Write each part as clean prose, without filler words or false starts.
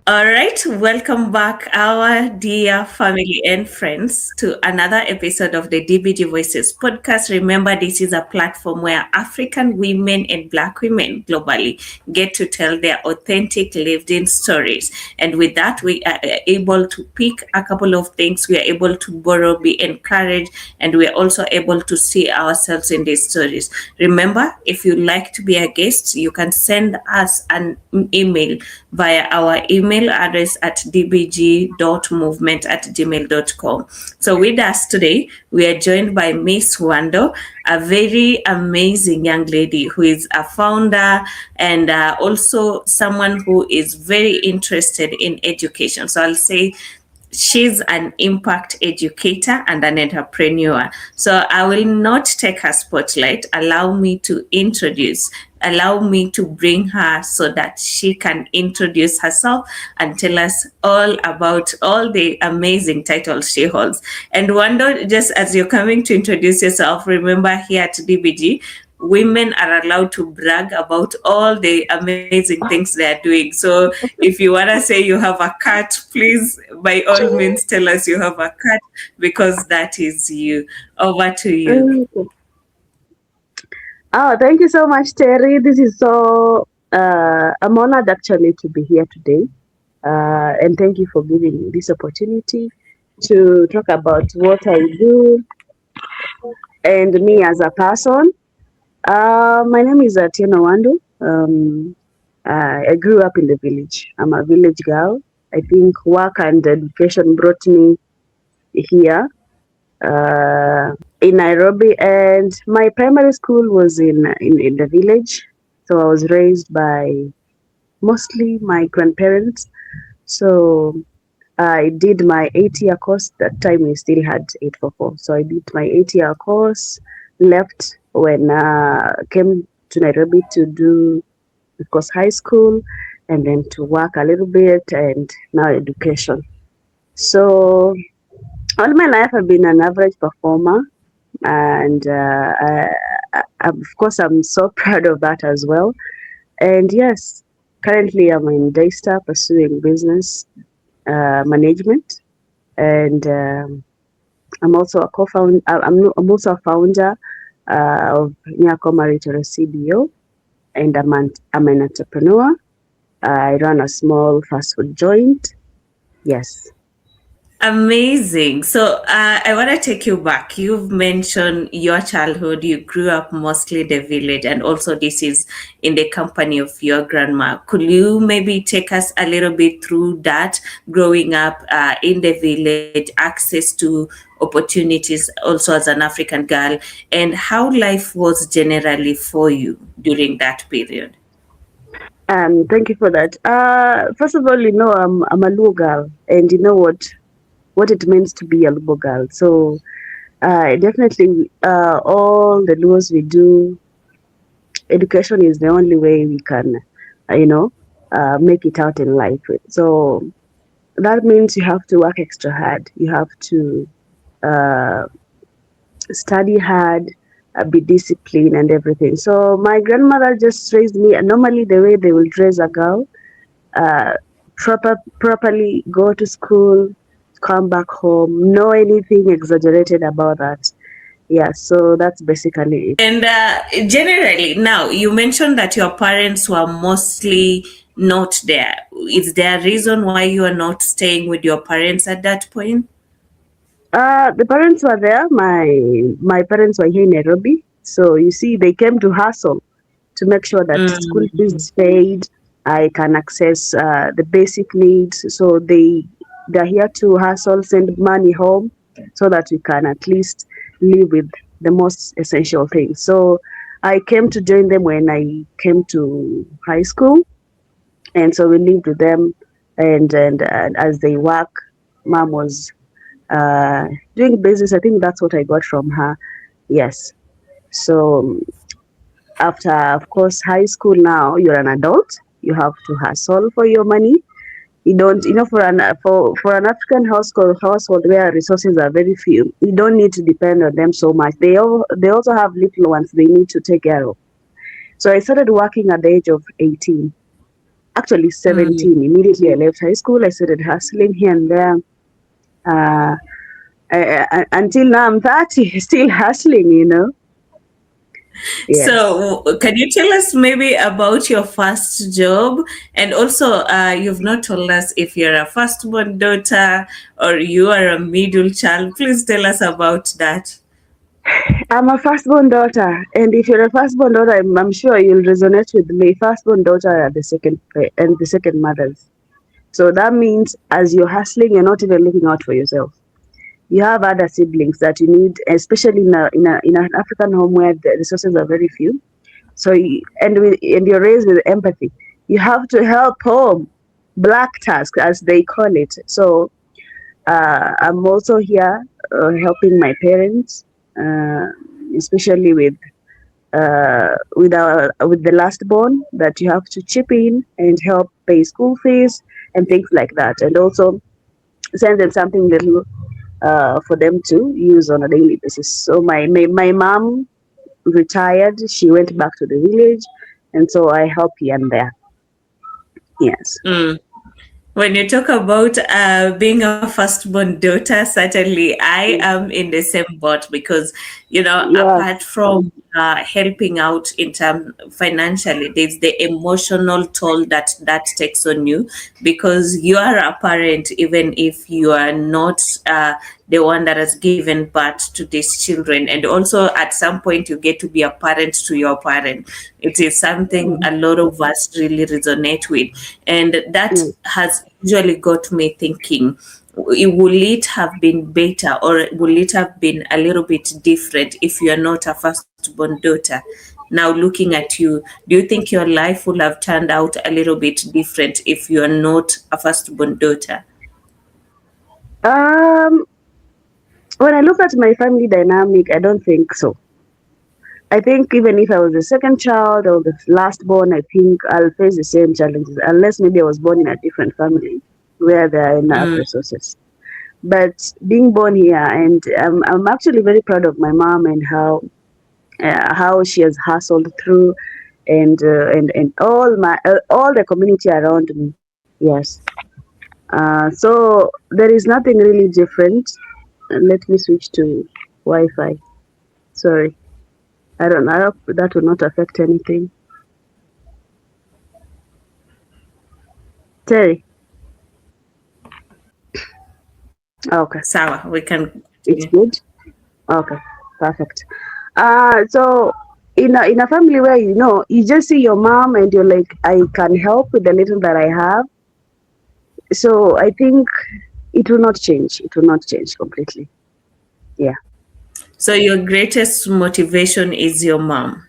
All right, welcome back, our dear family and friends, to another episode of the DBG Voices podcast. Remember, this is a platform where African women and Black women globally get to tell their authentic lived in stories. And with that, we are able to pick a couple of things. We are able to borrow, be encouraged, and we are also able to see ourselves in these stories. Remember, if you'd like to be a guest, you can send us an email via our email address at dbg.movement@gmail.com. So with us today, we are joined by Miss Wando, a very amazing young lady who is a founder and also someone who is very interested in education. So I'll say she's an impact educator and an entrepreneur. So I will not take her spotlight. Allow me to bring her so that she can introduce herself and tell us all about all the amazing titles she holds. And Wando, just as you're coming to introduce yourself, remember here at DBG, women are allowed to brag about all the amazing things they are doing. So if you want to say you have a cat, please, by all means, tell us you have a cat because that is you. Over to you. Mm. Oh, thank you so much, Terry. This is I'm honored actually to be here today. And thank you for giving me this opportunity to talk about what I do and me as a person. My name is Atieno Wando. I grew up in the village. I'm a village girl. I think work and education brought me here in Nairobi, and my primary school was in the village. So I was raised by mostly my grandparents. So I did my 8-year course. That time we still had 844. So I did my 8-year course, left when came to Nairobi to do, of course, high school, and then to work a little bit, and now education. So all my life I've been an average performer, and of course I'm so proud of that as well. And yes, currently I'm in Daystar pursuing business management, and I'm also a co-founder. I'm also a founder of Nyako Maritore CBO, and I'm an entrepreneur. I run a small fast food joint. Yes. Amazing. So I want to take you back. You've mentioned your childhood. You grew up mostly in the village, and also this is in the company of your grandma. Could you maybe take us a little bit through that growing up in the village, access to opportunities also as an African girl, and how life was generally for you during that period? Thank you for that. First of all, I'm a Luo girl, and you know what it means to be a Luo girl. So definitely, all the Luos we do, education is the only way we can, you know, make it out in life. So that means you have to work extra hard. You have to uh, study hard, be disciplined, and everything. So my grandmother just raised me normally the way they will raise a girl, uh, properly go to school, come back home, know anything exaggerated about that. Yeah, so that's basically it. And generally, now you mentioned that your parents were mostly not there. Is there a reason why you are not staying with your parents at that point? The parents were there. My parents were here in Nairobi, so you see, they came to hustle to make sure that school fees Mm. is paid. I can access the basic needs. So they're here to hustle, send money home, so that we can at least live with the most essential things. So I came to join them when I came to high school, and so we lived with them. And as they work, mom was uh, doing business. I think that's what I got from her. Yes. So after, of course, high school, now you're an adult. You have to hustle for your money. You don't, for an African household where resources are very few, you don't need to depend on them so much. They also have little ones they need to take care of. So I started working at the age of 18. Actually, Mm. 17. Immediately I left high school, I started hustling here and there. Uh, until now, I'm 30, still hustling, Yes. So, can you tell us maybe about your first job? And also, you've not told us if you're a firstborn daughter or you are a middle child. Please tell us about that. I'm a firstborn daughter, and if you're a firstborn daughter, I'm sure you'll resonate with me. Firstborn daughter are the second mothers. So that means as you're hustling, you're not even looking out for yourself. You have other siblings that you need, especially in an African home where the resources are very few. So and you're raised with empathy. You have to help home, black task as they call it. So I'm also here helping my parents, uh, especially with the last born, that you have to chip in and help pay school fees and things like that, and also send them something little for them to use on a daily basis. So my mom retired. She went back to the village, and so I help here and there. Yes. Mm. When you talk about being a firstborn daughter, certainly I am in the same boat because, apart Yes. from helping out in term financially, there's the emotional toll that takes on you because you are a parent, even if you are not the one that has given birth to these children. And also, at some point, you get to be a parent to your parent. It is something a lot of us really resonate with. And that Mm. has usually got me thinking, will it have been better or will it have been a little bit different if you are not a firstborn daughter? Now, looking at you, do you think your life would have turned out a little bit different if you are not a firstborn daughter? Um, when I look at my family dynamic, I don't think so. I think even if I was the second child or the last born, I think I'll face the same challenges, unless maybe I was born in a different family where there are enough Mm. resources. But being born here, and I'm actually very proud of my mom and how she has hustled through, and all the community around me. Yes. So there is nothing really different. Let me switch to Wi-Fi. Sorry, I don't know. I hope that will not affect anything. Terry. Okay, Sawa, we can it's continue. good. Okay, perfect. So in a family where you just see your mom and you're like, I can help with the little that I have. So I think it will not change. It will not change completely. Yeah. So, your greatest motivation is your mom.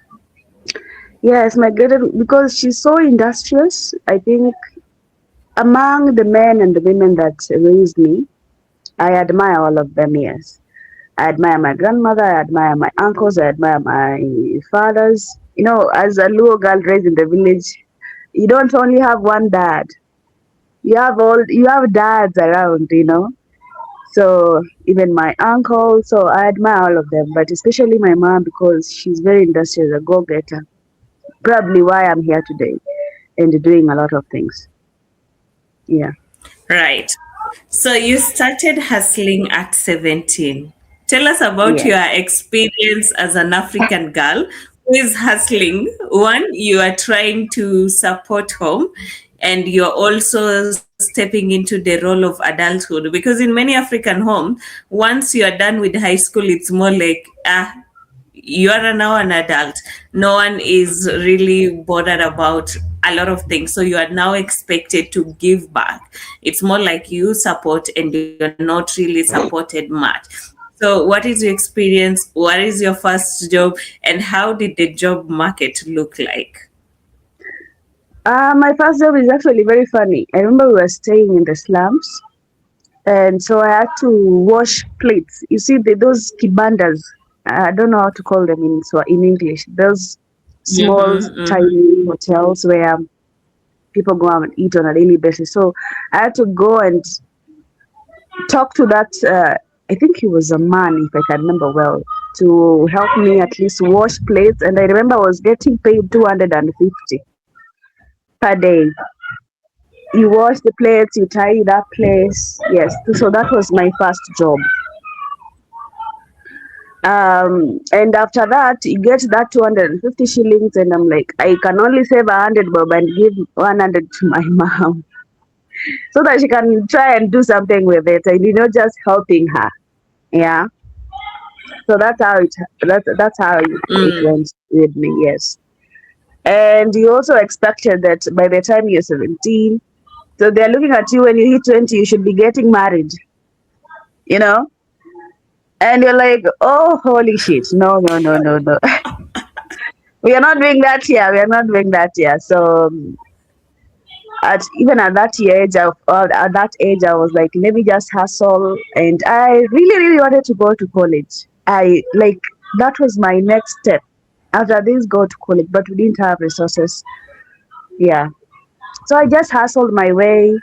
Yes, my greatest, because she's so industrious. I think among the men and the women that raised me, I admire all of them. Yes, I admire my grandmother. I admire my uncles. I admire my fathers. As a Luo girl raised in the village, you don't only have one dad. You have dads around. So even my uncle. So I admire all of them, but especially my mom because she's very industrious, a go-getter. Probably why I'm here today and doing a lot of things. Yeah. Right. So you started hustling at 17. Tell us about your Yes. experience as an African girl who is hustling. One, you are trying to support home, and you're also stepping into the role of adulthood because in many African homes, once you are done with high school, it's more like, you are now an adult. No one is really bothered about a lot of things. So you are now expected to give back. It's more like you support and you're not really supported much. So, what is your experience? What is your first job? And how did the job market look like? My first job is actually very funny. I remember we were staying in the slums, and so I had to wash plates. You see, those kibandas. I don't know how to call them in English. Those small, Mm-hmm, mm-hmm. tiny hotels where people go out and eat on a daily basis. So I had to go and talk to that. I think he was a man, if I can remember well, to help me at least wash plates. And I remember I was getting paid 250 per day. You wash the plates, you tidy that place. Yes, so that was my first job. And after that, you get that 250 shillings, and I'm like, I can only save 100 bob and give 100 to my mom so that she can try and do something with it, and just helping her. Yeah. So that's how it Mm. went with me. Yes. And you also expected that by the time you're 17, so they're looking at you when you hit 20, you should be getting married, you know? And you're like, oh, holy shit. No, no, no, no, no. We are not doing that here. We are not doing that here. So, even at that age, at that age, I was like, let me just hustle. And I really, really wanted to go to college. That was my next step. After this, go to college, but we didn't have resources. Yeah. So I just hustled my way,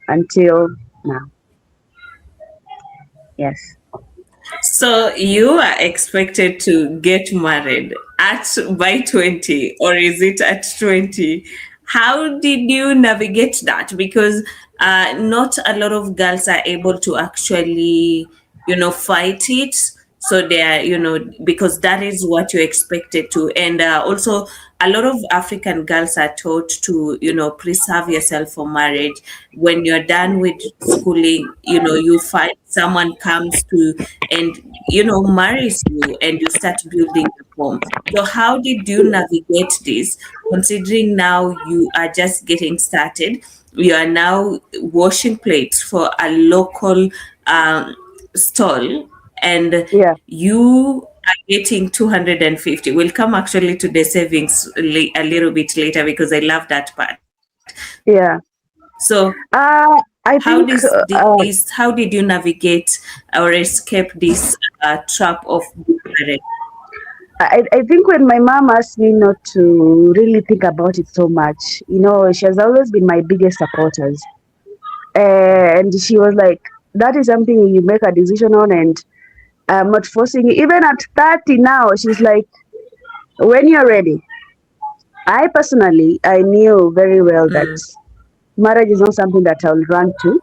until now. Yes. So you are expected to get married at by 20, or is it at 20? How did you navigate that? Because not a lot of girls are able to actually, fight it. So they are, because that is what you're expected to. And also, a lot of African girls are taught to, preserve yourself for marriage. When you're done with schooling, you find someone comes to and, marries you, and you start building a home. So how did you navigate this, considering now you are just getting started? You are now washing plates for a local stall, and Yeah. you are getting 250. We'll come actually to the savings a little bit later, because I love that part. Yeah. So I think how did you navigate or escape this trap of being married? I think when my mom asked me not to really think about it so much, she has always been my biggest supporters. And she was like, that is something you make a decision on, and I'm not forcing you. Even at 30 now, she's like, when you're ready. I personally, I knew very well that Mm, marriage is not something that I'll run to.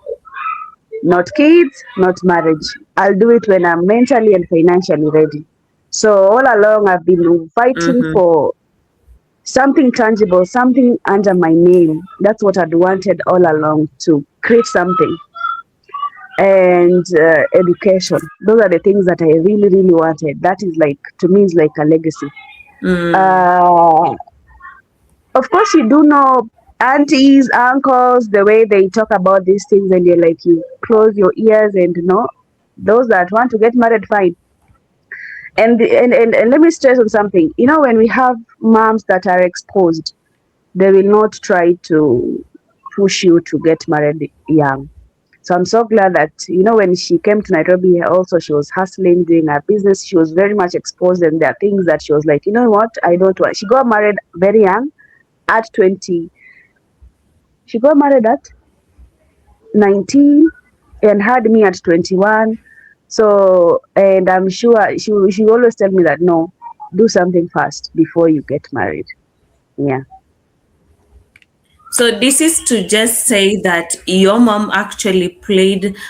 Not kids, not marriage. I'll do it when I'm mentally and financially ready. So all along, I've been fighting mm-hmm, for something tangible, something under my name. That's what I'd wanted all along, to create something. And education. Those are the things that I really, really wanted. That is like, to me, is like a legacy. mm, Uh, of course, you do know aunties, uncles, the way they talk about these things, and you're like, you close your ears and those that want to get married, fine. And let me stress on something. When we have moms that are exposed, they will not try to push you to get married young. So I'm so glad that, when she came to Nairobi, also she was hustling, doing her business. She was very much exposed, and there are things that she was like, you know what, I don't want. She got married very young, at 20. She got married at 19 and had me at 21. So, and I'm sure she always tell me that, no, do something fast before you get married. Yeah. So this is to just say that your mom actually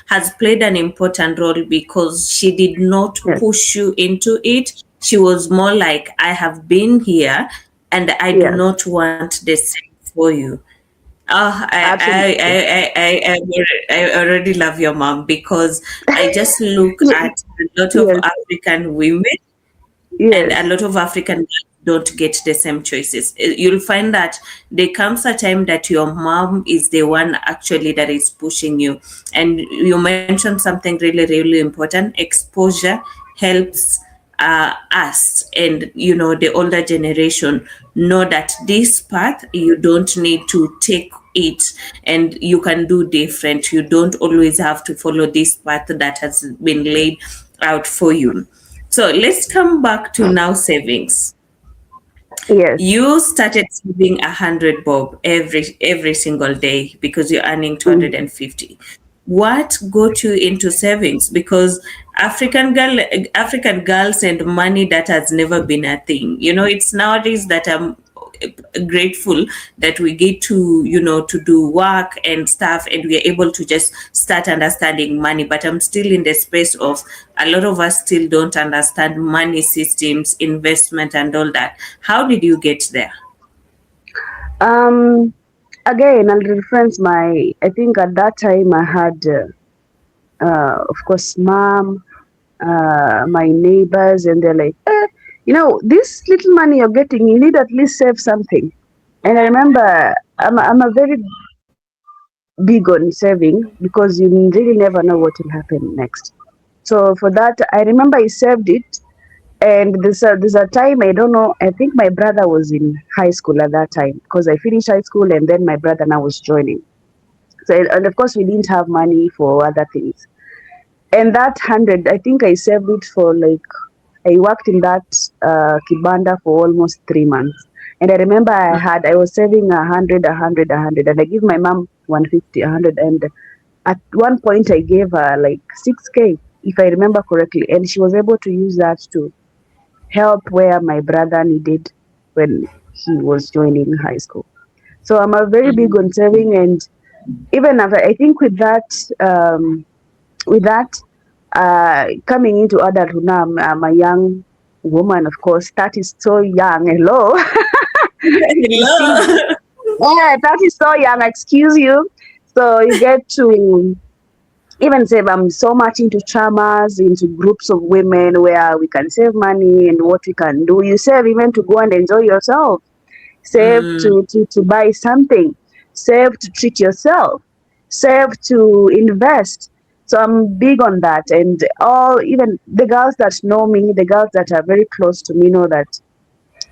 has played an important role, because she did not Yes. push you into it. She was more like, I have been here, and I do Yeah. not want the same for you. Oh, Absolutely. I already love your mom, because I just look at a lot of Yes. African women, and a Yes. lot of African girls don't get the same choices. You'll find that there comes a time that your mom is the one actually that is pushing you. And you mentioned something really, really important. Exposure helps us, and the older generation, know that this path, you don't need to take it, and you can do different. You don't always have to follow this path that has been laid out for you. So let's come back to now savings. Yes. You started saving 100 bob every single day, because you're earning Mm. 250. What got you into savings? Because African girls and money, that has never been a thing. It's nowadays that grateful that we get to, to do work and stuff, and we are able to just start understanding money. But I'm still in the space of a lot of us still don't understand money systems, investment, and all that. How did you get there? Um, Again, I'll reference I think at that time I had, of course, mom, my neighbors, and they're like, this little money you're getting, you need at least save something. And I remember I'm a very big on saving because you really never know what will happen next. So for that, I remember I saved it. And there's a time, I don't know, I think my brother was in high school at that time because I finished high school and then my brother now was joining. So, and of course, we didn't have money for other things. And that 100, I think I saved it for like, I worked in that kibanda for almost 3 months. And I remember I was saving 100, 100, 100, and I give my mom 150, 100. And at one point, I gave her like 6K, if I remember correctly. And she was able to use that to help where my brother needed when he was joining high school. So I'm a very big on saving, and even after, I think with that, coming into adulthood now, I'm a young woman. Of course, that is so young. Hello, it's still, Hello. yeah, that is so young. Excuse you. So you get to even save. I'm so much into chamas, into groups of women where we can save money and what we can do. You save even to go and enjoy yourself. Save Mm, to buy something. Save to treat yourself. Save to invest. So I'm big on that. And even the girls that know me, the girls that are very close to me know that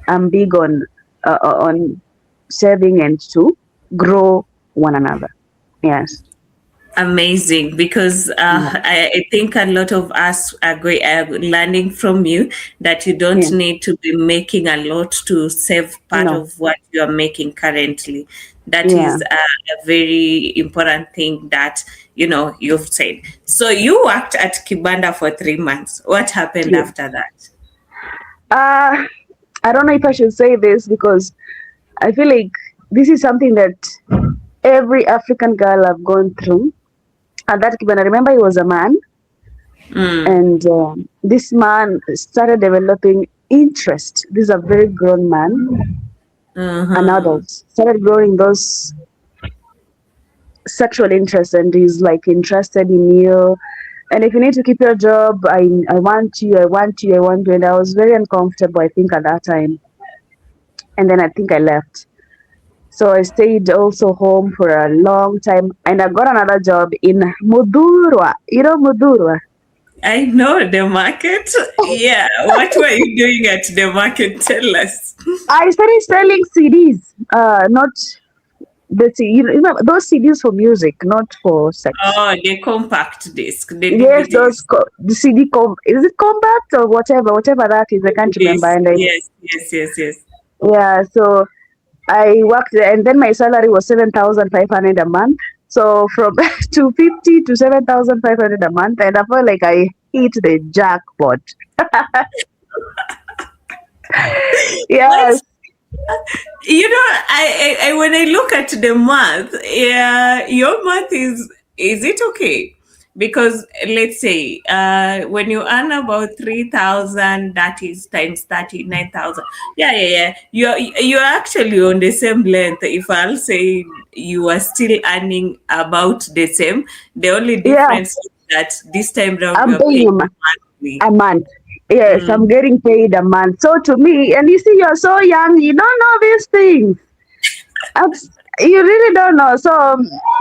I'm big on saving and to grow one another. Yes. amazing, because Yeah. I think a lot of us are learning from you that you don't Yeah. need to be making a lot to save part No. of what you are making currently. That Yeah. is a very important thing that you've said. So you worked at Kibanda for 3 months. What happened Yeah. after that? Uh, I don't know if I should say this because I feel like this is something that every African girl I've gone through. At that when I remember he was a man, Mm, and this man started developing interest. This is a very grown man, an uh-huh. adult, started growing those sexual interests, and he's like interested in you. And if you need to keep your job, I want you, I want you, I want you. And I was very uncomfortable, I think, at that time. And then I think I left. So I stayed also home for a long time, and I got another job in Mudurwa. You know Mudurwa? I know the market. Yeah. What were you doing at the market? Tell us. I started selling CDs, not those CDs for music, not for sex. Oh, the compact disc, the Yes, DVDs. the is it compact or whatever that is. I can't remember. DVDs. And Yes, yes, yes, yes. yeah, so I worked there, and then my salary was 7,500 a month. So from 250 to 7,500 a month, and I felt like I hit the jackpot. What? Yes, I when I look at the math, yeah, your math is it okay? Because let's say when you earn about 3,000, that is times 39,000. Yeah, yeah, yeah. You're actually on the same length. If I'll say you are still earning about the same, the only yeah, difference is that this time round you I'm are paying paying him monthly. a month. Yes, I'm Mm. getting paid a month. So to me, and you see, you're so young, you don't know these things. You really don't know. So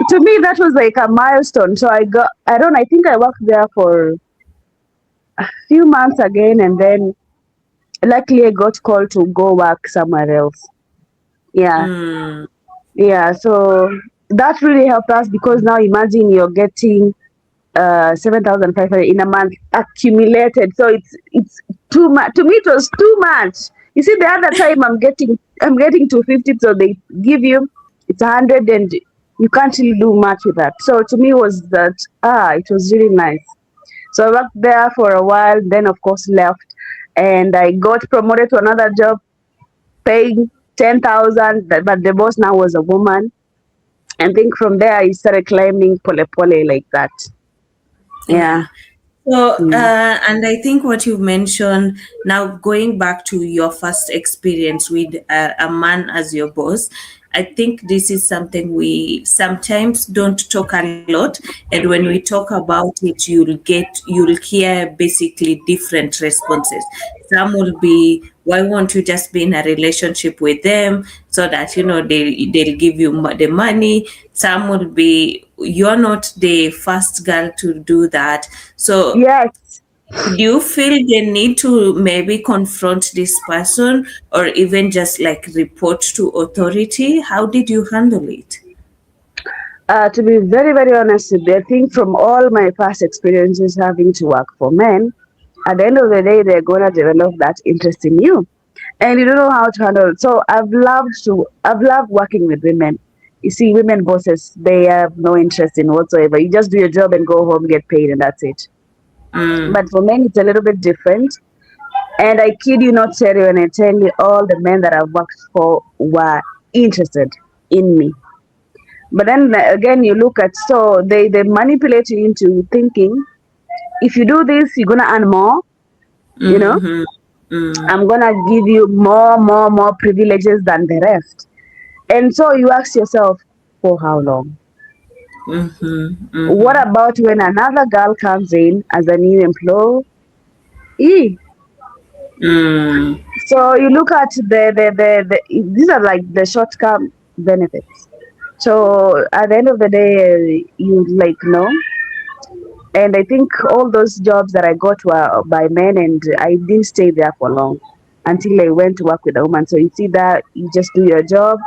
to me, that was like a milestone. So I think I worked there for a few months again, and then luckily I got called to go work somewhere else. Yeah, Mm. yeah. So that really helped us because now imagine you're getting 7,500 in a month accumulated. So it's too much. To me, it was too much. You see, the other time I'm getting 250, so they give you it's 100, and you can't really do much with that. So to me, was that it was really nice. So I worked there for a while, then of course left, and I got promoted to another job, paying. 10,000, but the boss now was a woman. And think from there I started climbing pole pole like that. Yeah. Yeah. So, Mm. and I think what you mentioned now, going back to your first experience with a man as your boss, I think this is something we sometimes don't talk a lot. And when we talk about it, you'll hear basically different responses. Some will be, why won't you just be in a relationship with them so that, they'll give you the money? Some will be, you're not the first girl to do that. So Yes. do you feel the need to maybe confront this person or even just like report to authority? How did you handle it? To be very, very honest with you, I think from all my past experiences having to work for men, at the end of the day, they're going to develop that interest in you. And you don't know how to handle it. So I've loved working with women. You see, women bosses, they have no interest in whatsoever. You just do your job and go home, get paid, and that's it. Mm, But for men, it's a little bit different. And I kid you not, Terry, when I tell you all the men that I've worked for were interested in me. But then again, you look at, so they manipulate you into thinking if you do this, you're gonna earn more. You know, mm-hmm, mm, I'm gonna give you more privileges than the rest. And so you ask yourself, for how long? mm-hmm, What mm-hmm, about when another girl comes in as a new employee? mm, So you look at the these are like the short term benefits. So at the end of the day, you like know. And I think all those jobs that I got were by men, and I didn't stay there for long until I went to work with a woman. So you see that you just do your job.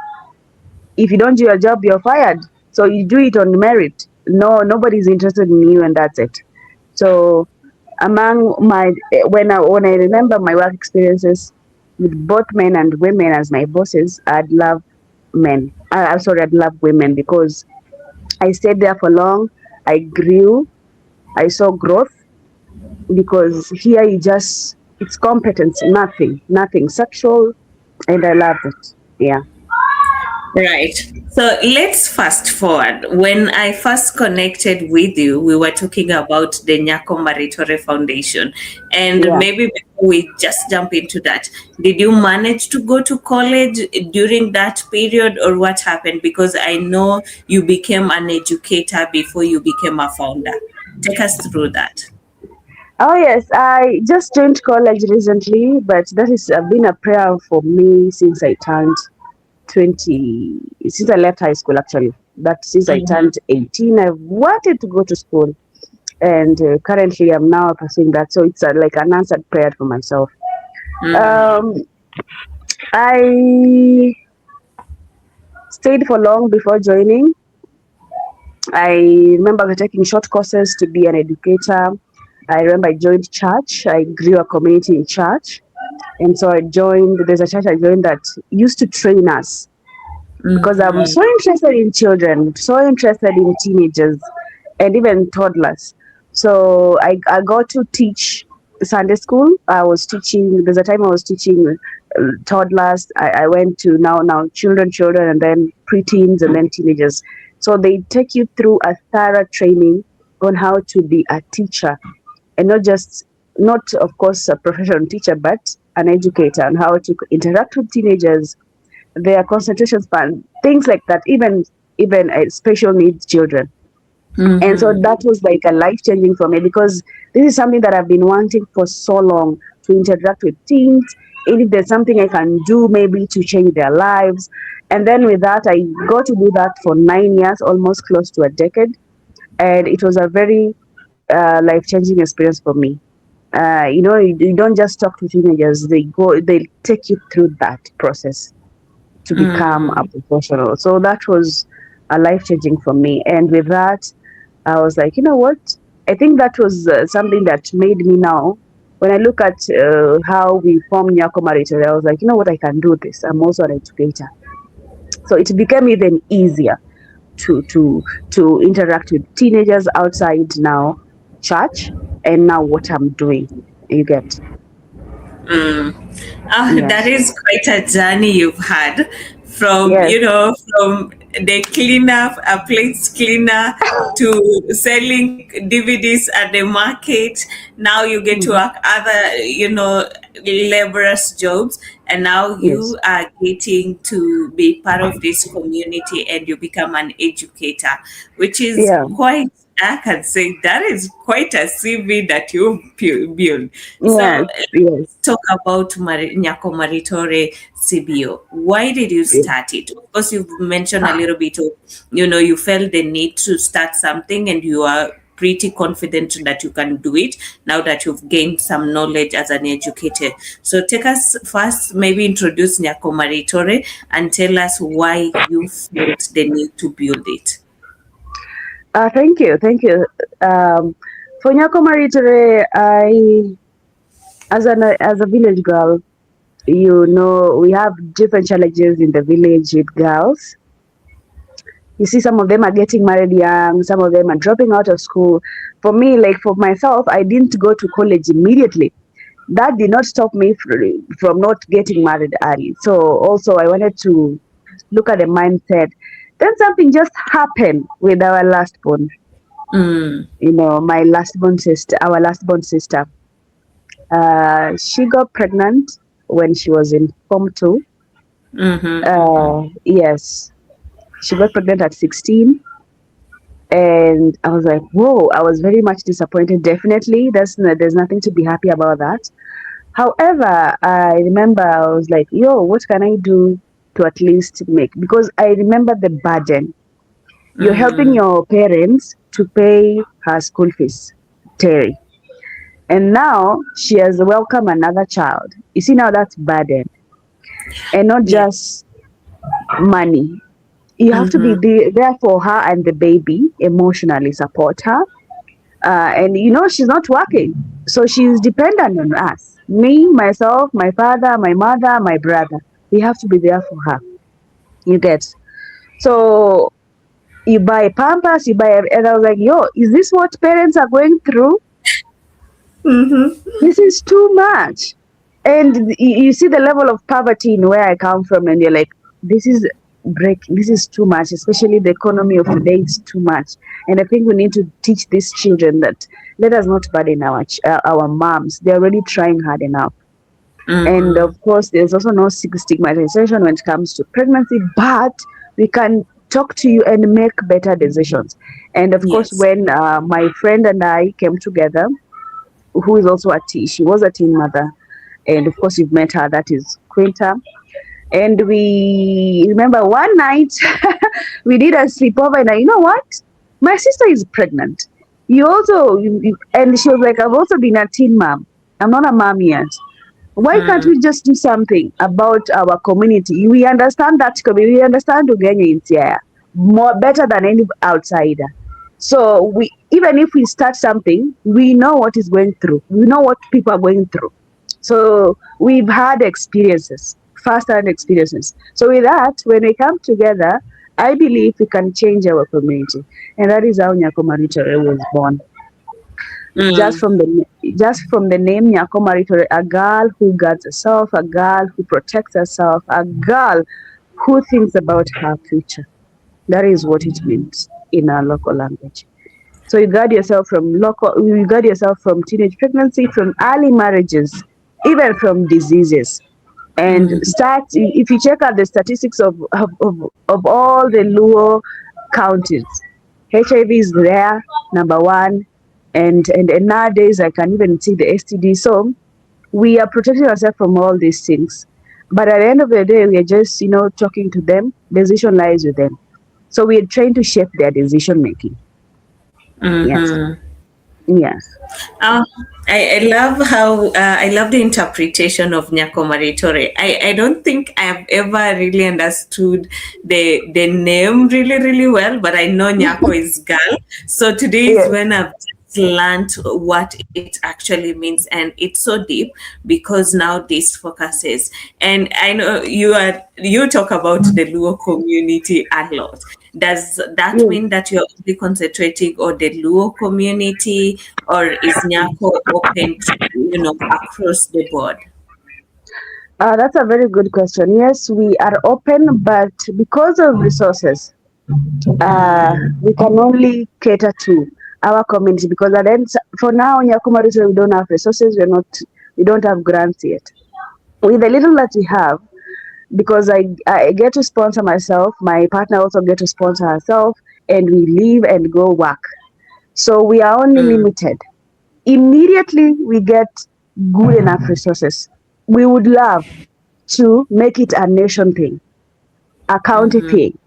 If you don't do your job, you're fired. So you do it on merit. No, nobody's interested in you, and that's it. So among my when I remember my work experiences with both men and women as my bosses, I'd love men. I'm sorry, I'd love women because I stayed there for long. I grew. I saw growth because here you just it's competence, nothing sexual, and I loved it. Yeah, right. So let's fast forward. When I first connected with you, we were talking about the Nyako Maritore Foundation. And yeah. maybe before we just jump into that, did you manage to go to college during that period or what happened? Because I know you became an educator before you became a founder. Take us through that. Oh yes, I just joined college recently, but that has been a prayer for me since I turned 20, since I left high school actually. But since I Mm-hmm. turned 18, I wanted to go to school, and currently I'm now pursuing that. So it's like an answered prayer for myself. Mm-hmm. Um, I stayed for long before joining. I remember taking short courses to be an educator. I remember I joined church. I grew a community in church. And so there's a church I joined that used to train us because I'm Mm-hmm. so interested in children, so interested in teenagers and even toddlers. So I got to teach Sunday school. There's a time I was teaching toddlers. I went to now children, and then preteens and then teenagers. So they take you through a thorough training on how to be a teacher and not of course a professional teacher, but an educator on how to interact with teenagers, their concentration span, things like that, even special needs children. And so Mm-hmm. that was like a life changing for me because this is something that I've been wanting for so long to interact with teens. And if there's something I can do, maybe to change their lives. And then with that, I got to do that for 9 years, almost close to a decade. And it was a very life changing experience for me. You don't just talk to teenagers; they take you through that process to become a Mm-hmm. professional. So that was a life changing for me. And with that, I was like, you know what? I think that was something that made me now. When I look at how we formed Nyako Maritore, I was like, you know what? I can do this. I'm also an educator. So it became even easier to to to interact with teenagers outside now church and now what I'm doing. You get. Mm. That Yes, is quite a journey you've had from, yes, from the cleaner, a plates cleaner, to selling DVDs at the market. Now you get to hmm, work other, laborers jobs. And now yes, you are getting to be part of this community and you become an educator, which is yeah, quite, I can say that is quite a CV that you've built. So yes, yes, talk about Nyako Maritore CBO. Why did you yes. start it? Of course, you've mentioned a little bit of, you felt the need to start something and you are pretty confident that you can do it now that you've gained some knowledge as an educator. So take us first, maybe introduce Nyako Maritore and tell us why you felt the need to build it. Thank you, thank you. Um, for Nyako Maritore, as a village girl, we have different challenges in the village with girls. You see, some of them are getting married young, some of them are dropping out of school. For me, like for myself, I didn't go to college immediately. That did not stop me from not getting married early. So also, I wanted to look at the mindset. Then something just happened with our last born. Mm, My last born sister, our last born sister. She got pregnant when she was in Form 2. mm-hmm, mm-hmm. Yes, she got pregnant at 16. And I was like, whoa, I was very much disappointed. Definitely, there's nothing to be happy about that. However, I remember I was like, yo, what can I do to at least make? Because I remember the burden. You're helping Mm, your parents to pay her school fees, Terry. And now she has welcomed another child. You see, now that's burden. And not yeah. just money. You have to be Mm-hmm. there for her and the baby, emotionally support her. And she's not working, so she's dependent on us, me, myself, my father, my mother, my brother. We have to be there for her. You get? So you buy pampers, and I was like, yo, is this what parents are going through? Mm-hmm. This is too much. And you see the level of poverty in where I come from, and you're like, this is this is too much, especially the economy of today is too much. And I think we need to teach these children that let us not burden our moms. They're already trying hard enough. And Mm-hmm. of course, there's also no stigmatization when it comes to pregnancy, but we can talk to you and make better decisions. And of course, Yes. when my friend and I came together, who is also she was a teen mother, and of course you've met her, that is Quinta. And we remember one night we did a sleepover, and you know what, my sister is pregnant. And she was like, I've also been a teen mom, I'm not a mom yet. Why can't Mm, we just do something about our community? We understand that community, we understand Ugenya in here more better than any outsider. So we, even if we start something, we know what is going through. We know what people are going through. So we've had experiences, first-hand experiences. So with that, when we come together, I believe we can change our community, and that is how Nyako Maritore was born. just mm, from the just from the name Nyako Maritore, a girl who guards herself, a girl who protects herself, a girl who thinks about her future. That is what it means in our local language. So you guard yourself from teenage pregnancy, from early marriages, even from diseases. And mm, start if you check out the statistics of all the Luo counties, HIV is there, number one, and nowadays I can even see the STD. So we are protecting ourselves from all these things. But at the end of the day, we are just talking to them. Decision lies with them. So we are trying to shape their decision making. Yes. mm-hmm. Yes. Uh, I love how I love the interpretation of Nyako Maritore. I don't think I've ever really understood the name really, really well, but I know Nyako is girl. So today is Yes. when I've just learned what it actually means, and it's so deep because now this focuses. And I know you talk about the Luo community a lot. Does that Yes. mean that you're only concentrating on the Luo community, or is Nyako open to, across the board? That's a very good question. Yes, we are open, but because of resources, we can only cater to our community because at the end, for now, in Yakumarisha, we don't have resources. We don't have grants yet. With the little that we have, because I get to sponsor myself, my partner also get to sponsor herself, and we leave and go work. So we are only Mm, limited. Immediately we get good enough resources, we would love to make it a nation thing, a county mhm, thing.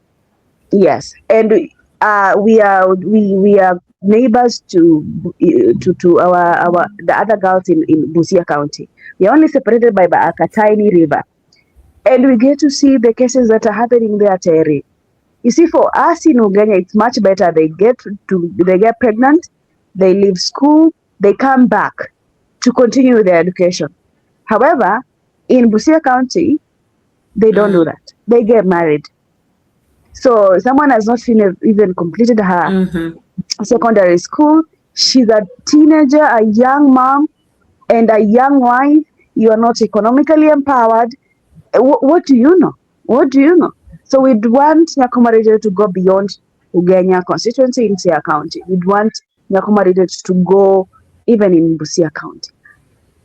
Yes, and we are neighbors to our the other girls in Busia County. We are only separated by a tiny river, and we get to see the cases that are happening there, Terry. You see, for us in Ugenya, it's much better. They get pregnant, they leave school, they come back to continue their education. However, in Busia County, they don't do mm, that. They get married. So someone has not even completed her mhm, secondary school. She's a teenager, a young mom, and a young wife. You are not economically empowered. What do you know? What do you know? So we'd want Nyakumaride to go beyond Ugenya constituency in Sia County. We'd want Nyakumaride to go even in Busia County,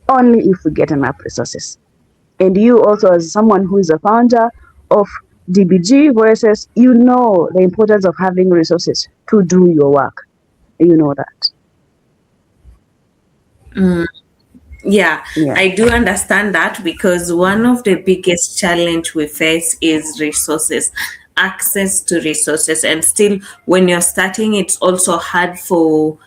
only if we get enough resources. And you also, as someone who is a founder of DBG Voices, you know the importance of having resources to do your work. You know that. mm. Yeah, Yeah. I do understand that because one of the biggest challenge we face is resources, access to resources, and still when you're starting, it's also hard for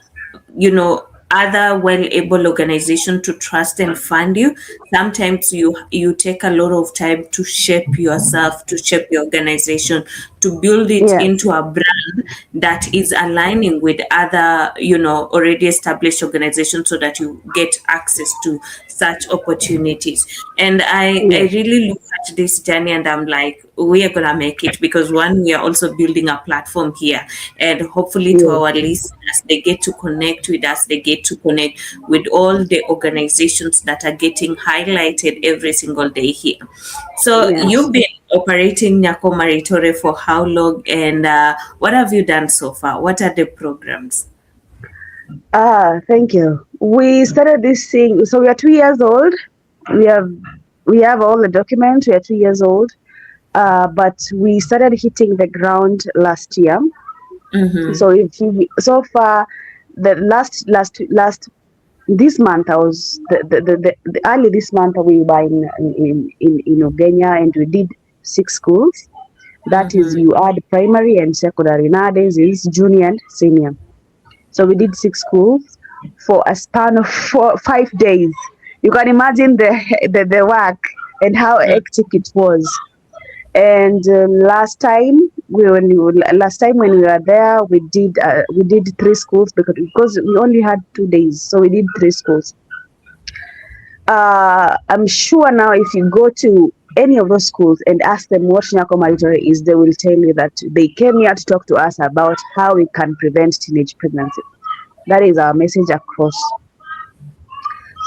other well-able organization to trust and fund you. Sometimes you take a lot of time to shape yourself, to shape your organization, to build it Yes. into a brand that is aligning with other already established organizations so that you get access to such opportunities. And I Yes. really look at this journey and I'm like, we are gonna make it because one, we are also building a platform here, and hopefully to Yes. our listeners, they get to connect with us, they get to connect with all the organizations that are getting highlighted every single day here. So Yes. you've been operating Nyako Maritore for how long, and what have you done so far? What are the programs? Thank you. We started this thing, so we are 2 years old. We have we have all the documents. We are 2 years old, but we started hitting the ground last year. Mm-hmm. So if you, so far, the last this month I was the early this month we were in Ugenya and we did 6 schools. That is, Mm-hmm. you add primary and secondary. Nowadays is junior and senior. So we did 6 schools for a span of 5 days. You can imagine the work and how hectic it was. And last time when we were there, we did 3 schools because we only had 2 days, so we did 3 schools. I'm sure now if you go to any of those schools and ask them what Nyako Maritore is, they will tell you that they came here to talk to us about how we can prevent teenage pregnancy. That is our message across.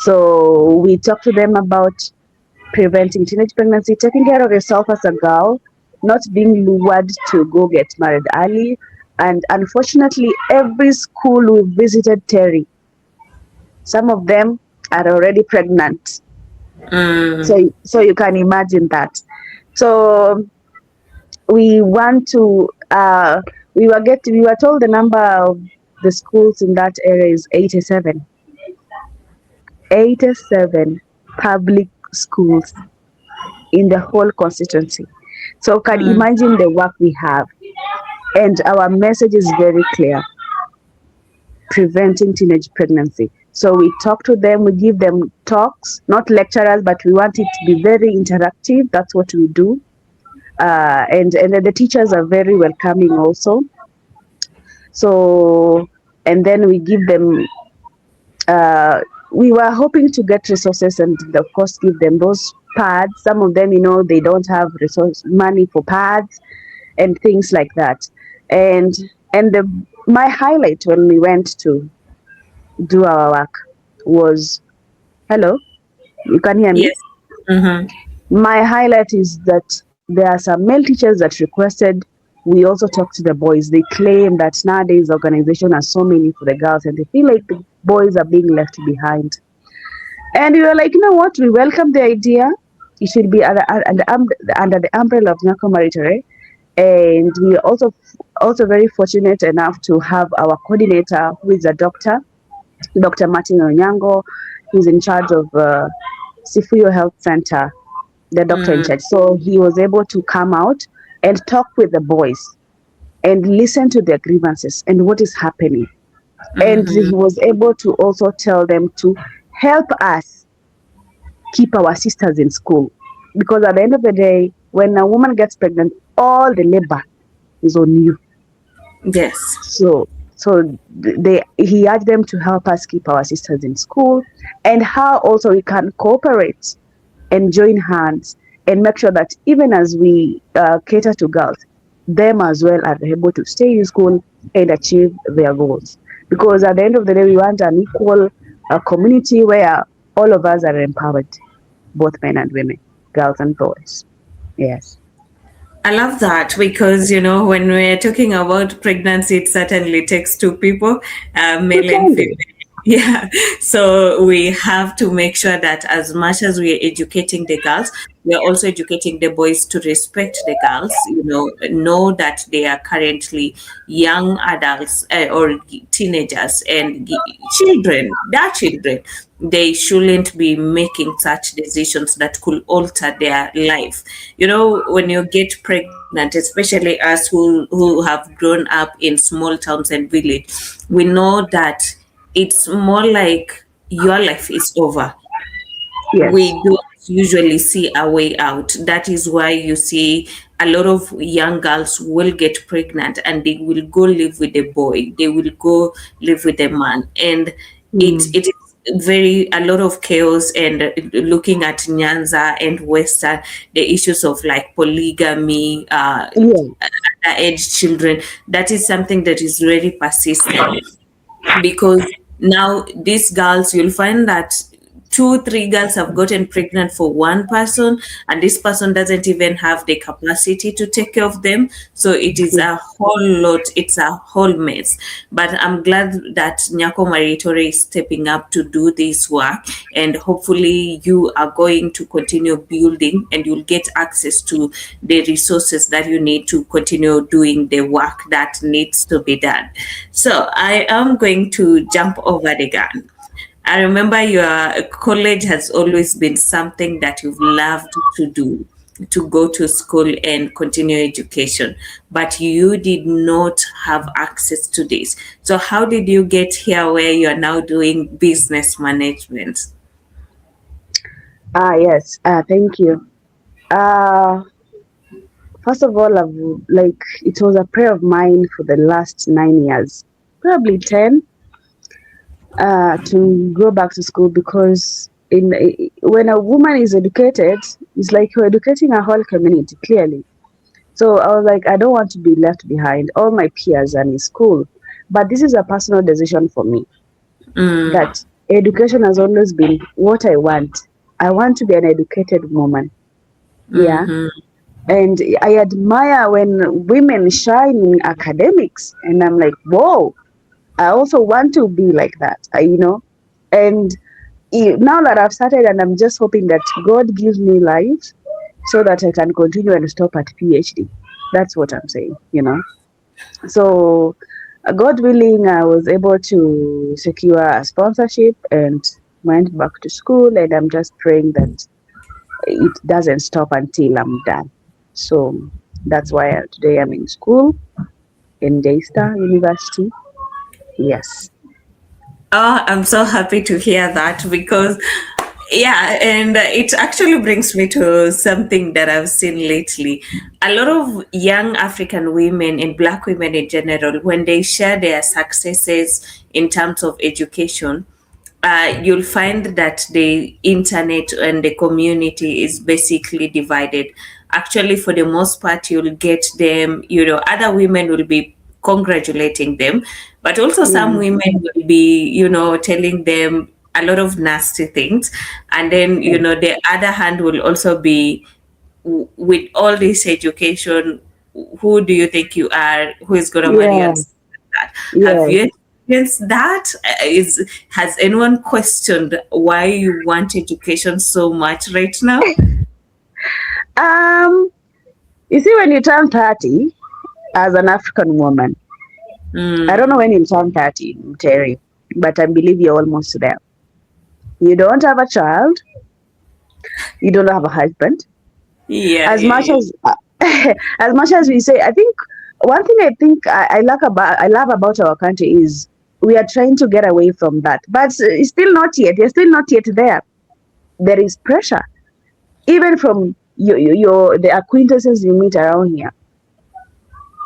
So we talk to them about preventing teenage pregnancy, taking care of yourself as a girl, not being lured to go get married early. And unfortunately, every school we visited, Terry, some of them are already pregnant. Mm, So you can imagine that. So we want to. We were told the number of the schools in that area is 87. 87 public schools in the whole constituency. So can mm, imagine the work we have. And our message is very clear: preventing teenage pregnancy. So we talk to them, we give them talks, not lecturers, but we want it to be very interactive. That's what we do. And then the teachers are very welcoming also. So, and then we give them, uh, we were hoping to get resources and of course give them those pads. Some of them, they don't have resource money for pads and things like that. And my highlight when we went to do our work was, hello, you can hear me? yes. Mm-hmm. My highlight is that there are some male teachers that requested we also talk to the boys. They claim that nowadays organization are so many for the girls and they feel like the boys are being left behind. And we were like, you know what? We welcome the idea. It should be under the umbrella of Nyako Maritore. And we are also very fortunate enough to have our coordinator, who is a doctor, Dr. Martin Onyango. He's in charge of Sifuyo Health Center, the doctor in Mm, charge. So he was able to come out and talk with the boys and listen to their grievances and what is happening. And he mhm. was able to also tell them to help us keep our sisters in school. Because at the end of the day, when a woman gets pregnant, all the labor is on you. Yes. So he urged them to help us keep our sisters in school and how also we can cooperate and join hands and make sure that even as we cater to girls, them as well are able to stay in school and achieve their goals. Because at the end of the day, we want an equal community where all of us are empowered, both men and women, girls and boys. Yes. I love that because, when we're talking about pregnancy, it certainly takes two people, male and female. Totally. Yeah. So we have to make sure that as much as we are educating the girls, we are also educating the boys to respect the girls, know that they are currently young adults or teenagers and children, they're children. They shouldn't be making such decisions that could alter their life. When you get pregnant, especially us who have grown up in small towns and village, we know that it's more like your life is over. Yes. We don't usually see a way out. That is why you see a lot of young girls will get pregnant and they will go live with a boy. They will go live with a man, and Mm. it is very a lot of chaos. And looking at Nyanza and Western, the issues of like polygamy, Yeah. underage children, that is something that is very persistent because now these girls, you'll find that two three girls have gotten pregnant for one person, and this person doesn't even have the capacity to take care of them. So it is a whole lot, it's a whole mess. But I'm glad that Nyako Maritore is stepping up to do this work, and hopefully you are going to continue building and you'll get access to the resources that you need to continue doing the work that needs to be done. So I am going to jump over the gun. I remember your college has always been something that you've loved to do, to go to school and continue education, but you did not have access to this. So how did you get here where you are now doing business management? Yes. Thank you. Uh, First of all, it was a prayer of mine for the last 9 years, probably 10, to go back to school because when a woman is educated, it's like you're educating a whole community, clearly. So I was like, I don't want to be left behind. All my peers are in school. But this is a personal decision for me Mm, that education has always been what I want. I want to be an educated woman. Yeah. mm-hmm. And I admire when women shine in academics. And I'm like, whoa, I also want to be like that, And now that I've started, and I'm just hoping that God gives me life so that I can continue and stop at PhD. That's what I'm saying. So, God willing, I was able to secure a sponsorship and went back to school. And I'm just praying that it doesn't stop until I'm done. So, that's why today I'm in school in Daystar University. Yes. Oh, I'm so happy to hear that because, yeah, and it actually brings me to something that I've seen lately. A lot of young African women and Black women in general, when they share their successes in terms of education, you'll find that the internet and the community is basically divided. Actually, for the most part, you'll get them, other women will be congratulating them, but also some Mm. women will be, telling them a lot of nasty things. And then, the other hand will also be, with all this education, who do you think you are? Who is going to marry you? Yeah. And stuff like that. Have Yes. you experienced that? Has anyone questioned why you want education so much right now? Um, you see, when you turn 30 as an African woman, I don't know Mm. when you turn 30, Terry, but I believe you're almost there. You don't have a child, you don't have a husband. Yeah, As yeah, much yeah. as as much as we say, I think one thing I love about our country is we are trying to get away from that, but it's still not yet. You're still not yet there. There is pressure, even from your the acquaintances you meet around here.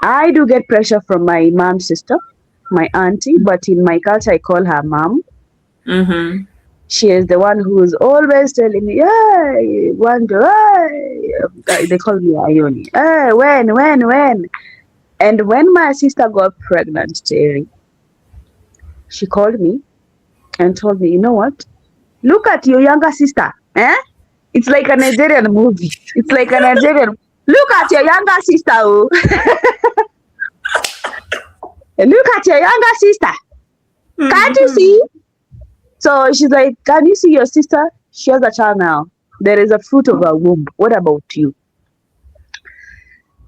I do get pressure from my mom's sister, my auntie, but in my culture I call her mom. Mm-hmm. She is the one who's always telling me, "Hey, Wando, hey." They call me Ioni. Hey, when? And when my sister got pregnant, Terry, she called me and told me, you know what? Look at your younger sister. Eh? It's like a Nigerian movie. It's like a Nigerian. Look at your younger sister. Oh. Look at your younger sister. Can't you Mm-hmm. see? So she's like, can you see your sister? She has a child now. There is a fruit of her womb. What about you?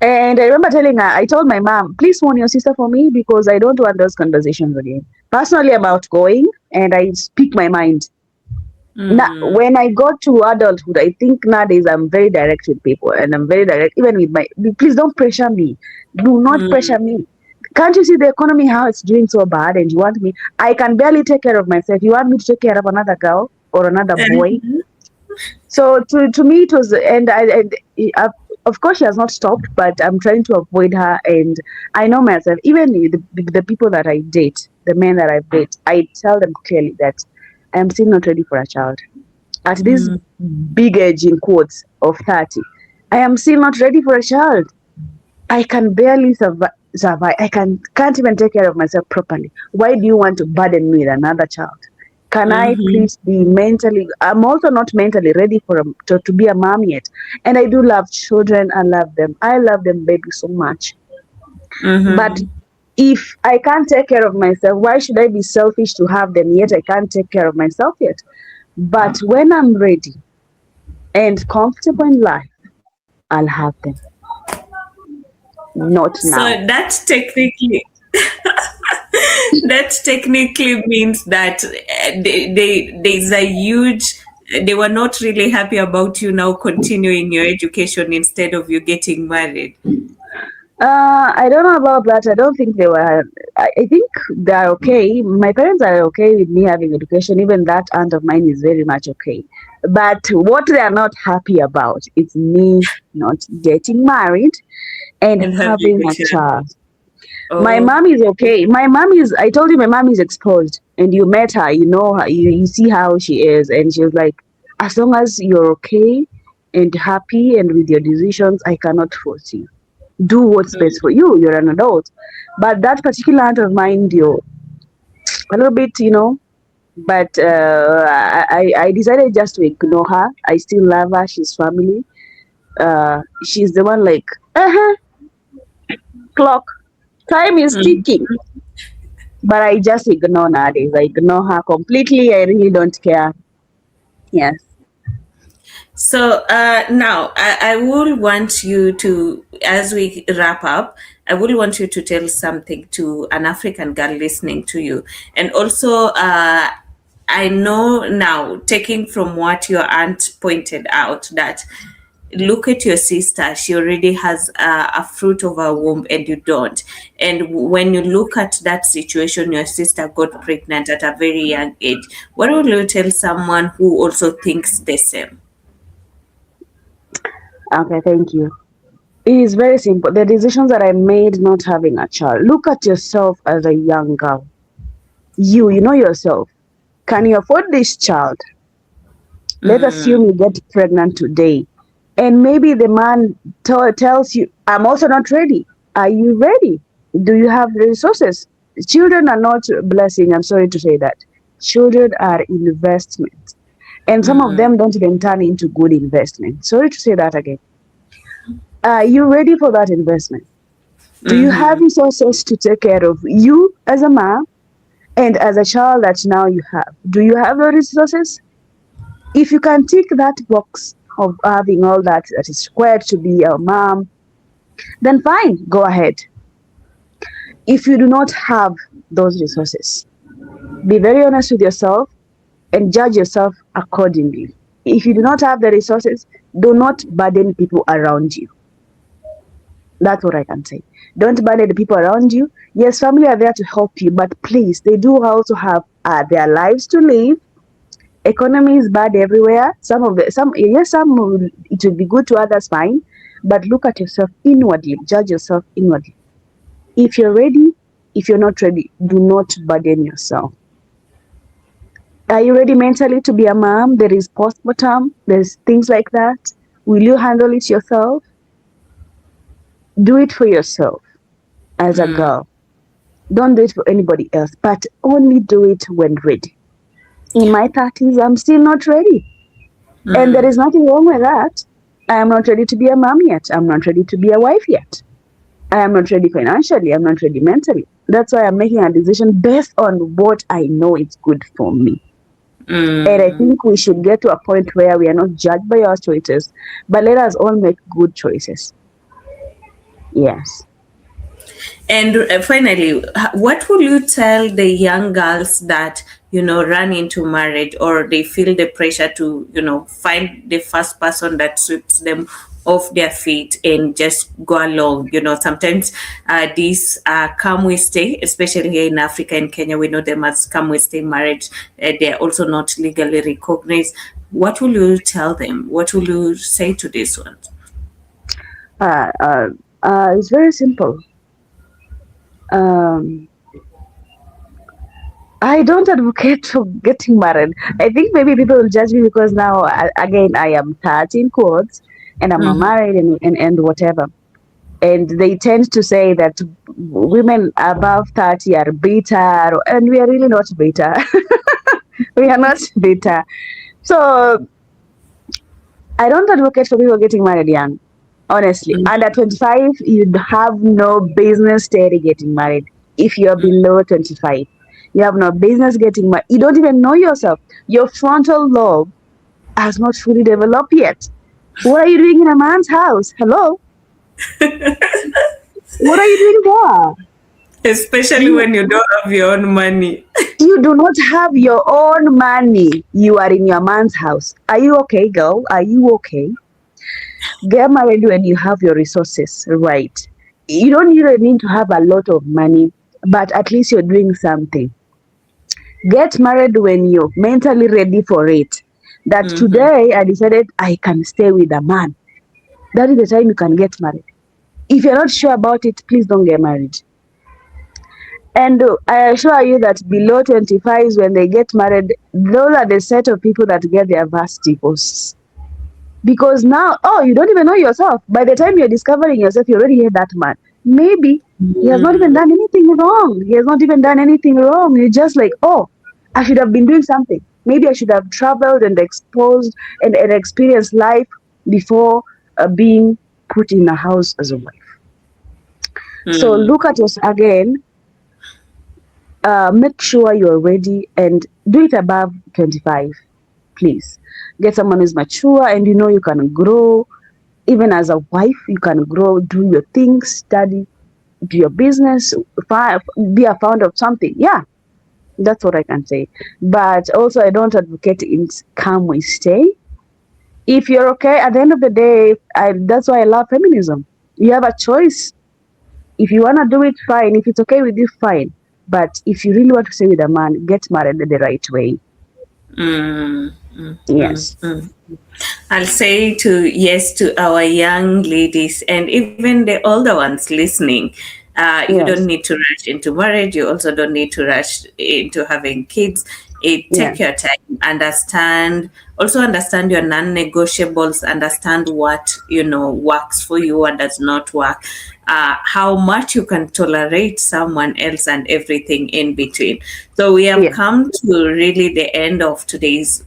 And I remember telling her, I told my mom, please warn your sister for me because I don't want those conversations again. Personally, I'm outgoing and I speak my mind. Now, Mm-hmm. when I got to adulthood, I think nowadays I'm very direct with people and I'm very direct, even with my, please don't pressure me. Do not pressure me. Can't you see the economy, how it's doing so bad? And you want me, I can barely take care of myself. You want me to take care of another girl or another boy? Mm-hmm. So to me, it was, and of course, she has not stopped, but I'm trying to avoid her. And I know myself, even the people that I date, the men that I date, I tell them clearly that I'm still not ready for a child. At this big age, in quotes, of 30, I am still not ready for a child. I can barely survive. Can't even take care of myself properly. Why do you want to burden me with another child? Can I Mm-hmm. please be mentally? I'm also not mentally ready to be a mom yet. And I do love children. I love them. I love them, baby, so much. But Mm-hmm. if I can't take care of myself, why should I be selfish to have them yet? I can't take care of myself yet. But when I'm ready and comfortable in life, I'll have them. Not So now. that technically means that there's a huge, they were not really happy about you now continuing your education instead of you getting married. I don't know about that. I don't think they were. I think they're okay. My parents are okay with me having education. Even that aunt of mine is very much okay. But what they are not happy about is me not getting married and And having having a a child. child. My Oh. mom is okay. My mom is. I told you my mom is exposed, and you met her. You know her. You see how she is, and she was like, as long as you're okay and happy and with your decisions, I cannot force you. Do what's best for you. You're an adult. But that particular aunt of mine, you a little bit, But I decided just to ignore her. I still love her. She's family. She's the one like, uh-huh, clock. Time is Mm. ticking. But I just ignore nowadays. I ignore her completely. I really don't care. Yes. So now I will want you to, as we wrap up, I will want you to tell something to an African girl listening to you. And also, I know now, taking from what your aunt pointed out, that look at your sister, she already has a fruit of her womb and you don't. And when you look at that situation, your sister got pregnant at a very young age. What will you tell someone who also thinks the same? Okay, thank you. It is very simple. The decisions that I made not having a child. Look at yourself as a young girl. You know yourself. Can you afford this child? Let's assume you get pregnant today, and maybe the man tells you, I'm also not ready. Are you ready? Do you have the resources? Children are not blessing. I'm sorry to say that. children are investments. And some of them don't even turn into good investment. Sorry to say that again. Are you ready for that investment? Do you have resources to take care of you as a mom and as a child that now you have? Do you have the resources? If you can tick that box of having all that is required to be a mom, then fine, go ahead. If you do not have those resources, be very honest with yourself and judge yourself accordingly. If you do not have the resources, do not burden people around you. That's what I can say. Don't burden the people around you. Yes, family are there to help you, but please, they do also have their lives to live. Economy is bad everywhere. It will be good to others, fine. But look at yourself inwardly. Judge yourself inwardly. If you're ready, if you're not ready, do not burden yourself. Are you ready mentally to be a mom? There is postpartum. There's things like that. Will you handle it yourself? Do it for yourself as a girl. Don't do it for anybody else, but only do it when ready. In my 30s, I'm still not ready. And there is nothing wrong with that. I am not ready to be a mom yet. I'm not ready to be a wife yet. I am not ready financially. I'm not ready mentally. That's why I'm making a decision based on what I know is good for me. And I think we should get to a point where we are not judged by our choices, but let us all make good choices. Yes. And finally, what will you tell the young girls that, run into marriage, or they feel the pressure to, find the first person that sweeps them off their feet and just go along? Sometimes these come we stay, especially here in Africa and Kenya, we know them as come we stay marriage. They're also not legally recognized. What will you tell them? What will you say to these ones? It's very simple. I don't advocate for getting married. I think maybe people will judge me because now, again, I am 13 quotes and I'm not married and whatever. And they tend to say that women above 30 are bitter, and we are really not bitter. We are not bitter. So I don't advocate for people getting married young. Honestly, under 25, you have no business steady getting married. If you're below 25, you have no business getting married. You don't even know yourself. Your frontal lobe has not fully developed yet. What are you doing in a man's house? Hello? What are you doing there? Especially when you don't have your own money. You do not have your own money. You are in your man's house. Are you okay, girl? Are you okay? Get married when you have your resources right. You don't really need to have a lot of money, but at least you're doing something. Get married when you're mentally ready for it. That today I decided I can stay with a man. That is the time you can get married. If you're not sure about it, please don't get married. And I assure you that below 25 when they get married, those are the set of people that get their varsity posts. Because now, you don't even know yourself. By the time you're discovering yourself, you already hate that man. Maybe he has not even done anything wrong. He has not even done anything wrong. You're just like, I should have been doing something. Maybe I should have traveled and exposed and experienced life before being put in a house as a wife. So look at us again. Make sure you're ready and do it above 25. Please get someone who's mature and you can grow. Even as a wife, you can grow, do your things, study, do your business, be a founder of something. Yeah, that's what I can say. But also, I don't advocate in come we stay. If you're okay, at the end of the day, that's why I love feminism. You have a choice. If you want to do it, fine. If it's okay with you, fine. But if you really want to stay with a man, get married the right way. Yes. I'll say yes to our young ladies and even the older ones listening. You don't need to rush into marriage. You also don't need to rush into having kids. Take your time, understand Also understand your non-negotiables, understand what works for you and does not work, how much you can tolerate someone else, and everything in between. So we have Yeah. come to really the end of today's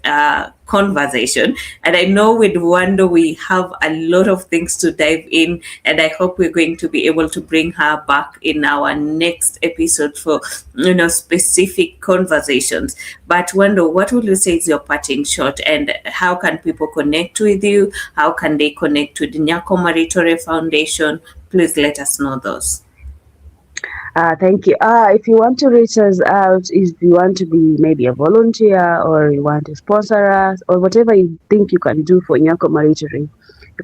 conversation, and I know with Wando we have a lot of things to dive in, and I hope we're going to be able to bring her back in our next episode for specific conversations. But Wando, what will you say is your parting shot, and how can people connect with you? How can they connect with the Nyako Maritore Foundation? Please let us know those. Thank you. If you want to reach us out, if you want to be maybe a volunteer or you want to sponsor us or whatever you think you can do for Nyako Maritore, you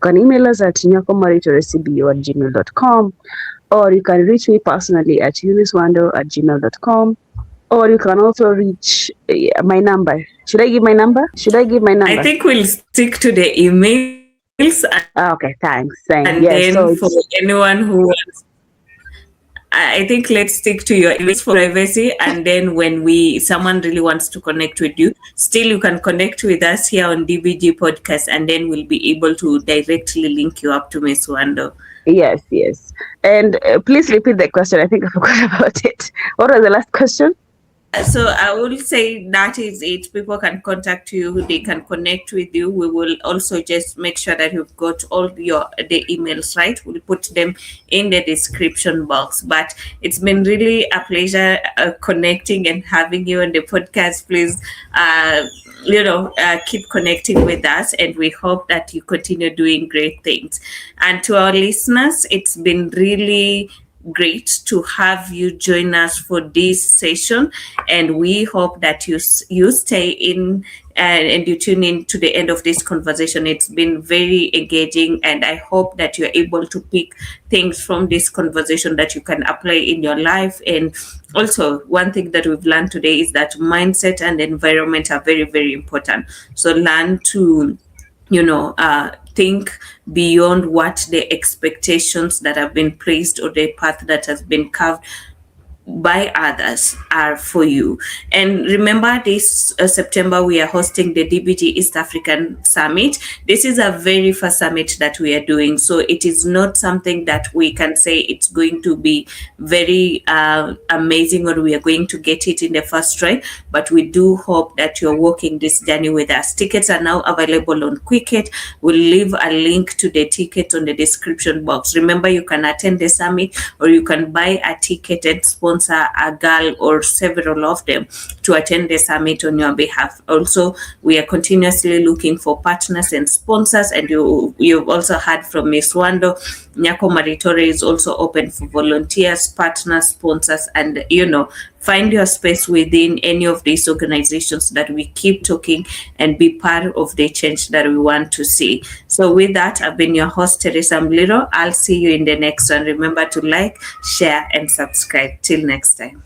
can email us at nyakomaritorecbo@gmail.com, or you can reach me personally at eunice.wando@gmail.com, or you can also reach my number. Should I give my number? Should I give my I number? think we'll stick to the emails, Okay, thanks. and Yes, then so for it's anyone who wants, I think let's stick to your emails for privacy. And then when someone really wants to connect with you, still you can connect with us here on DBG Podcast, and then we'll be able to directly link you up to Miss Wando. yes, yes. And please repeat the question. I think I forgot about it. What was the last question? So I will say that is it. People can contact you, they can connect with you. We will also just make sure that you've got all the emails right. We'll put them in the description box. But it's been really a pleasure connecting and having you on the podcast. Please keep connecting with us, and we hope that you continue doing great things. And to our listeners, it's been really great to have you join us for this session, and we hope that you stay in and you tune in to the end of this conversation. It's been very engaging, and I hope that you're able to pick things from this conversation that you can apply in your life. And also, one thing that we've learned today is that mindset and environment are very, very important. So learn to think beyond what the expectations that have been placed or the path that has been carved by others are for you. And remember, this September we are hosting the DBG East African Summit. This is a very first summit that we are doing, so it is not something that we can say it's going to be very amazing, or we are going to get it in the first try. But we do hope that you're walking this journey with us. Tickets are now available on Quicket. We'll leave a link to the ticket on the description box. Remember, you can attend the summit, or you can buy a ticket and sponsor a girl or several of them to attend the summit on your behalf. Also, we are continuously looking for partners and sponsors, and you've also heard from Miss Wando. Nyako Maritore is also open for volunteers, partners, sponsors, and find your space within any of these organizations that we keep talking, and be part of the change that we want to see. So with that, I've been your host, Teresa Mliro. I'll see you in the next one. Remember to like, share, and subscribe. Till next time.